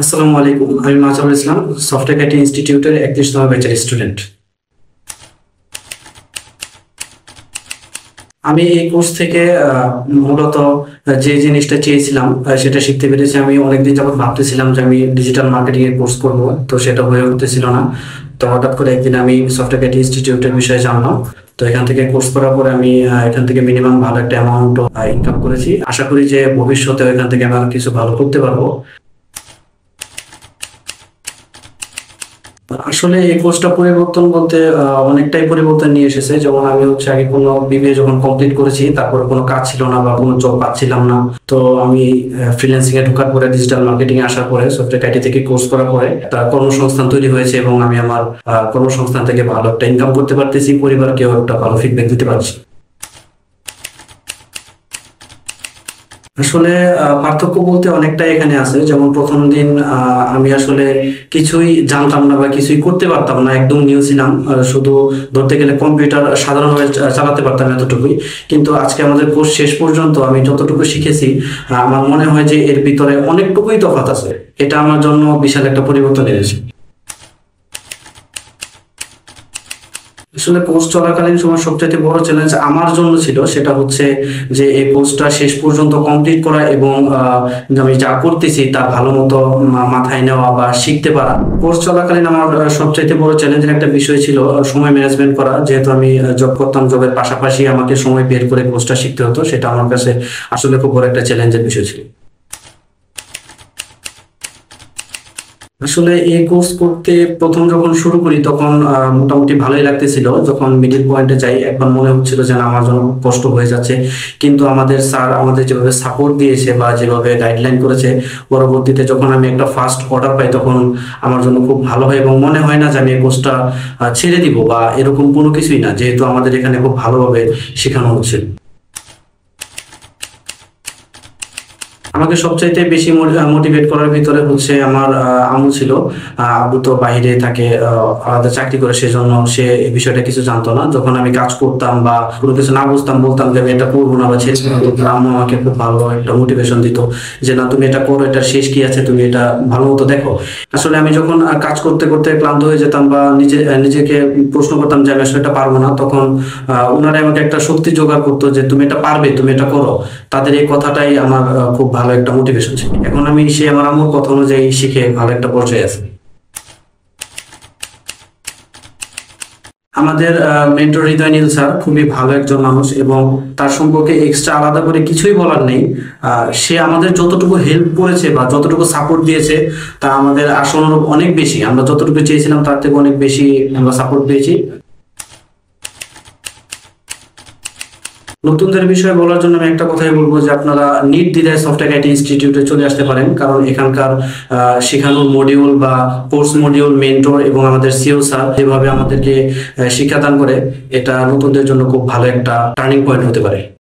আসসালামু আলাইকুম, আমি মাজারুল ইসলাম, সফটওয়্যার আইটি ইনস্টিটিউটের 31তম ব্যাচের স্টুডেন্ট। আমি এই কোর্স থেকে মূলত যে জিনিসটা চেয়েছিলাম সেটা শিখতে পেরেছি। আমি অনেকদিন যাবত ভাবতেছিলাম যে আমি ডিজিটাল মার্কেটিং এর কোর্স করব, তো সেটা হয়ে উঠতেছিল না। তো হঠাৎ করে একদিন আমি সফটওয়্যার আইটি ইনস্টিটিউটের বিষয়ে জানলাম। তো এখান থেকে কোর্স করার পরে আমি এখান থেকে মিনিমাম ভালো একটা অ্যামাউন্ট ইনকাম করেছি। আশা করি যে ভবিষ্যতে এখান থেকে আমি আরো কিছু ভালো করতে পারবো। আসলে এই কোর্সটা পরিবর্তন বলতে অনেকটাই পরিবর্তন নিয়ে এসেছে। যেমন আমি আগে কোনো বিবিএ যখন কমপ্লিট করেছি, তারপরে কোনো কাজ ছিল না বা কোনো জব পাচ্ছিলাম না। তো আমি ফ্রিল্যান্সিং এ ঢোকার পরে, ডিজিটাল মার্কেটিং এ আসার পরে, সফটওয়্যার আইটি থেকে কোর্স করার পরে একটা কর্মসংস্থান তৈরি হয়েছে এবং আমি আমার কর্মসংস্থান থেকে ভালো একটা ইনকাম করতে পারতেছি, পরিবারকেও একটা ভালো ফিডব্যাক দিতে পারছি। আসলে পার্থক্য বলতে অনেকটাই এখানে আছে। যেমন প্রথম দিন আমি আসলে কিছুই জানতাম না বা কিছুই করতে পারতাম না, একদম নিউ ছিলাম। শুধু ধরতে গেলে কম্পিউটার সাধারণভাবে চালাতে পারতাম, এতটুকুই। কিন্তু আজকে আমাদের কোর্স শেষ পর্যন্ত আমি যতটুকু শিখেছি, আমার মনে হয় যে এর ভিতরে অনেকটুকুই তফাৎ আছে। এটা আমার জন্য বিশাল একটা পরিবর্তন এনেছে। আসলে কোর্স চলাকালীন সময় সবচেয়ে বড় চ্যালেঞ্জ আমার জন্য ছিল, সেটা হচ্ছে যে এই কোর্সটা শেষ পর্যন্ত কমপ্লিট করা এবং আমি যা করতেছি তা ভালো মতো মাথায় নেওয়া বা শিখতে পারা। কোর্স চলাকালীন আমার সবচেয়ে বড় চ্যালেঞ্জের একটা বিষয় ছিল সময় ম্যানেজমেন্ট করা। যেহেতু আমি জব করতাম, জবের পাশাপাশি আমাকে সময় বের করে কোর্সটা শিখতে হতো। সেটা আমার কাছে আসলে খুব বড় একটা চ্যালেঞ্জের বিষয় ছিল। আসলে এই কোর্স করতে প্রথম যখন শুরু করি তখন মোটামুটি ভালোই লাগতেছিল। যখন মিডিল পয়েন্টে যাই, একবার মনে হচ্ছিল যে না, আমার জন্য খুব কষ্ট হয়ে যাচ্ছে। কিন্তু আমাদের স্যার আমাদের যেভাবে সাপোর্ট দিয়েছে বা যেভাবে গাইডলাইন করেছে, পরবর্তীতে যখন আমি একটা ফার্স্ট অর্ডার পাই তখন আমার জন্য খুব ভালো হয় এবং মনে হয় না যে আমি এই কোর্সটা ছেড়ে দিব বা এরকম কোনো কিছুই না, যেহেতু আমাদের এখানে খুব ভালোভাবে শেখানো হচ্ছে। আমাকে সবচাইতে বেশি মোটিভেট করার ভিতরে হচ্ছে আমার আম্মু ছিল। আব্বু তো বাইরে থাকে, আলাদা চাকরি করে, সেজন্য সে এই বিষয়টা কিছু জানতো না। যখন আমি কাজ করতাম বা কোনো কিছু না বুঝতাম, বলতাম যে আমি এটা করবো না বা ছেড়ে দেবো, তখন আম্মু আমাকে খুব ভালো একটা মোটিভেশন দিত যে না, তুমি এটা করো, এটার শেষ কি আছে, তুমি এটা ভালো মতো দেখো। আসলে আমি যখন কাজ করতে করতে ক্লান্ত হয়ে যেতাম বা নিজেকে প্রশ্ন করতাম যে আমি আসলে এটা পারবো না, তখন ওনারা আমাকে একটা শক্তি জোগাড় করতো যে তুমি এটা পারবে, তুমি এটা করো। তাদের এই কথাটাই আমার খুব ভালো একটা মোটিভেশন ছিল। এখন আমি সে আমার আম্মুর কথা অনুযায়ী শিখে ভালো একটা পর্যায়ে আছি। আমাদের মেন্টর হৃদয় নীল স্যার খুবই ভালো একজন মানুষ এবং তার সম্পর্কে এক্সট্রা আলাদা করে কিছুই বলার নেই। সে আমাদের যতটুকু হেল্প করেছে বা যতটুকু সাপোর্ট দিয়েছে তা আমাদের আশানুরূপ অনেক বেশি। আমরা যতটুকু চেয়েছিলাম তার থেকে অনেক বেশি আমরা সাপোর্ট পেয়েছি। নতুনদের বিষয়ে বলার জন্য আমি একটা কথাই বলবো যে আপনারা নির্দ্বিধায় সফটওয়্যার আইটি ইনস্টিটিউটে চলে আসতে পারেন, কারণ এখানকার শেখানোর মডিউল বা কোর্স মডিউল, মেন্টর এবং আমাদের সিও স্যার যেভাবে আমাদেরকে শিক্ষাদান করে, এটা নতুনদের জন্য খুব ভালো একটা টার্নিং পয়েন্ট হতে পারে।